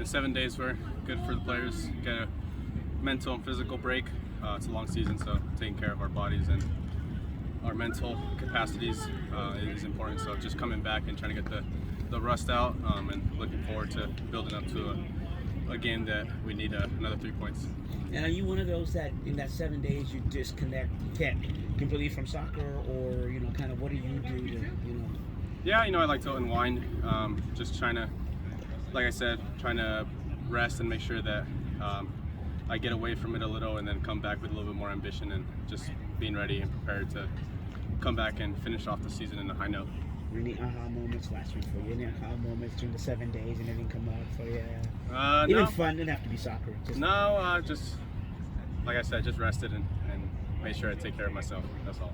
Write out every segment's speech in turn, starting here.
the 7 days were good for the players. Get a mental and physical break. It's a long season, so taking care of our bodies and our mental capacities is important. So just coming back and trying to get the rust out, and looking forward to building up to a game that we need another 3 points. And are you one of those that in that 7 days you disconnect, you can't completely from soccer, or kind of what do you do to Yeah, I like to unwind. Just trying to, like I said, trying to rest and make sure that I get away from it a little, and then come back with a little bit more ambition and just being ready and prepared to come back and finish off the season in a high note. Any aha moments last week for you? Any aha moments during the 7 days and anything come up for you? No. Even fun, didn't have to be soccer. Just like I said, just rested and made sure I take care of myself. That's all.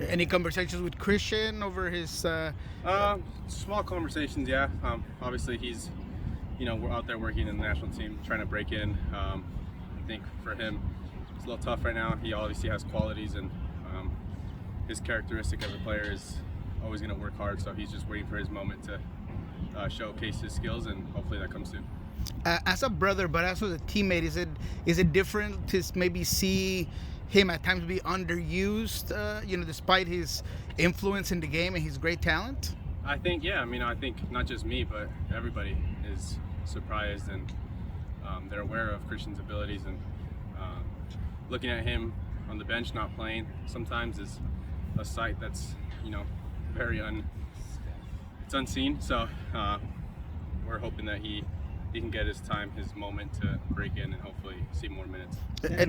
Any conversations with Christian over his? Small conversations, yeah. Obviously, he's, we're out there working in the national team, trying to break in. I think for him, it's a little tough right now. He obviously has qualities, and his characteristic as a player is always going to work hard. So he's just waiting for his moment to showcase his skills, and hopefully that comes soon. As a brother, but also as a teammate, is it different to maybe see him at times be underused, despite his influence in the game and his great talent? I think, yeah. I think not just me, but everybody is surprised, and they're aware of Christian's abilities, and looking at him on the bench not playing sometimes is a sight that's, very it's unseen. So we're hoping that he can get his time, his moment to break in and hopefully see more minutes. Is that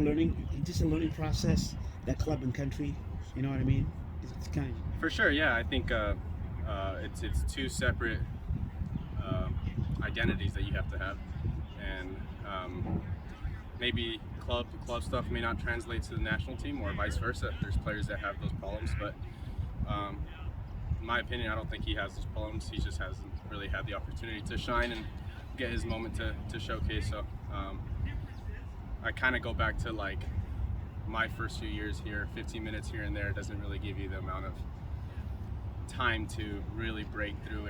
just a learning process, that club and country, you know what I mean? It's kind of... For sure, yeah. I think it's two separate identities that you have to have, and maybe club stuff may not translate to the national team, or vice versa. There's players that have those problems, but in my opinion, I don't think he has those problems. He just hasn't really had the opportunity to shine and get his moment to showcase. So I kind of go back to like my first few years here. 15 minutes here and there doesn't really give you the amount of time to really break through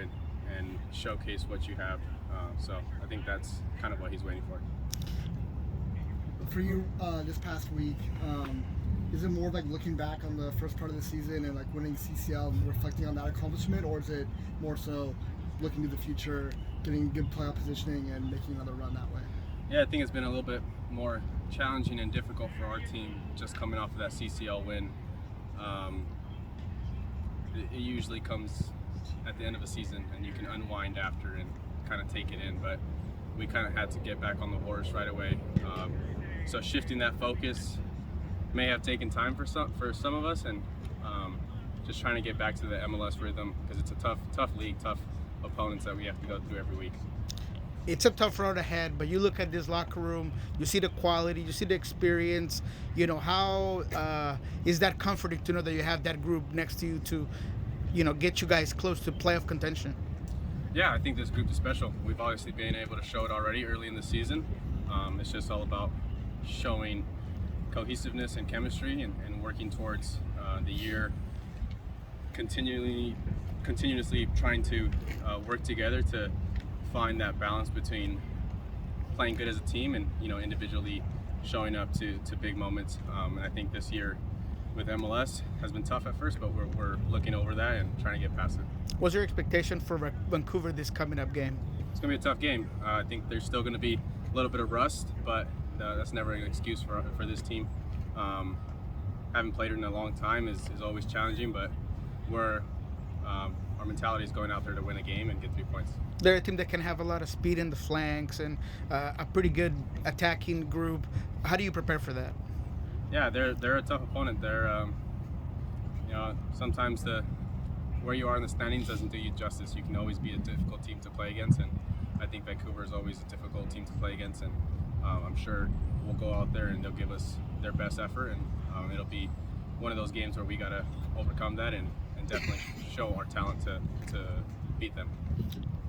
and showcase what you have. So I think that's kind of what he's waiting for. For you, this past week, is it more like looking back on the first part of the season and like winning CCL and reflecting on that accomplishment, or is it more so looking to the future, getting good playoff positioning and making another run that way? Yeah, I think it's been a little bit more challenging and difficult for our team just coming off of that CCL win. It usually comes at the end of a season, and you can unwind after and kind of take it in, but we kind of had to get back on the horse right away. So shifting that focus may have taken time for some of us, and just trying to get back to the MLS rhythm, because it's a tough league, tough opponents that we have to go through every week. It's a tough road ahead, but you look at this locker room, you see the quality, you see the experience. How is that comforting to know that you have that group next to you to, get you guys close to playoff contention? Yeah, I think this group is special. We've obviously been able to show it already early in the season. It's just all about showing cohesiveness and chemistry, and working towards the year, continuously trying to work together to find that balance between playing good as a team and individually showing up to big moments. And I think this year with MLS has been tough at first, but we're looking over that and trying to get past it. What's your expectation for Vancouver this coming up game? It's going to be a tough game. I think there's still going to be a little bit of rust, but that's never an excuse for this team. Haven't played it in a long time is always challenging, but our mentality is going out there to win a game and get 3 points. They're a team that can have a lot of speed in the flanks and a pretty good attacking group. How do you prepare for that? Yeah, they're a tough opponent. They're sometimes where you are in the standings doesn't do you justice. You can always be a difficult team to play against, and I think Vancouver is always a difficult team to play against, and I'm sure we'll go out there and they'll give us their best effort, and it'll be one of those games where we got to overcome that and definitely show our talent to beat them.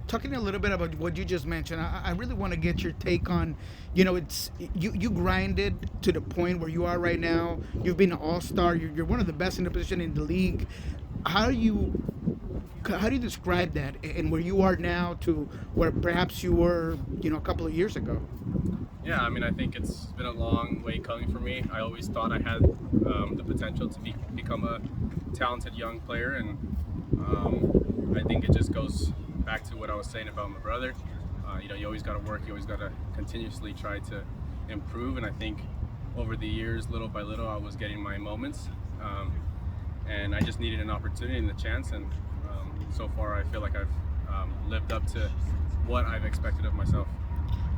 Talking a little bit about what you just mentioned, I really want to get your take on, it's you grinded to the point where you are right now. You've been an all-star. You're one of the best in the position in the league. How do you How do you describe that, and where you are now to where perhaps you were, a couple of years ago? Yeah, I mean, I think it's been a long way coming for me. I always thought I had the potential to become a talented young player, and I think it just goes back to what I was saying about my brother. You always got to work. You always got to continuously try to improve, and I think over the years, little by little, I was getting my moments, and I just needed an opportunity and a chance, and so far I feel like I've lived up to what I've expected of myself.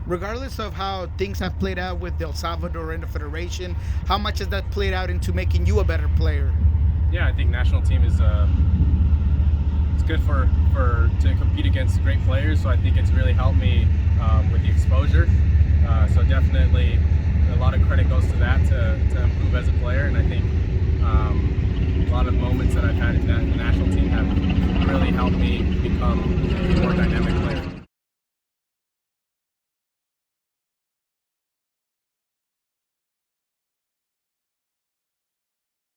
Regardless of how things have played out with El Salvador and the Federation, how much has that played out into making you a better player? Yeah, I think national team is it's good for to compete against great players. So I think it's really helped me with the exposure. So definitely a lot of credit goes to that to improve as a player. And I think a lot of moments that I've had in that national team have really helped me become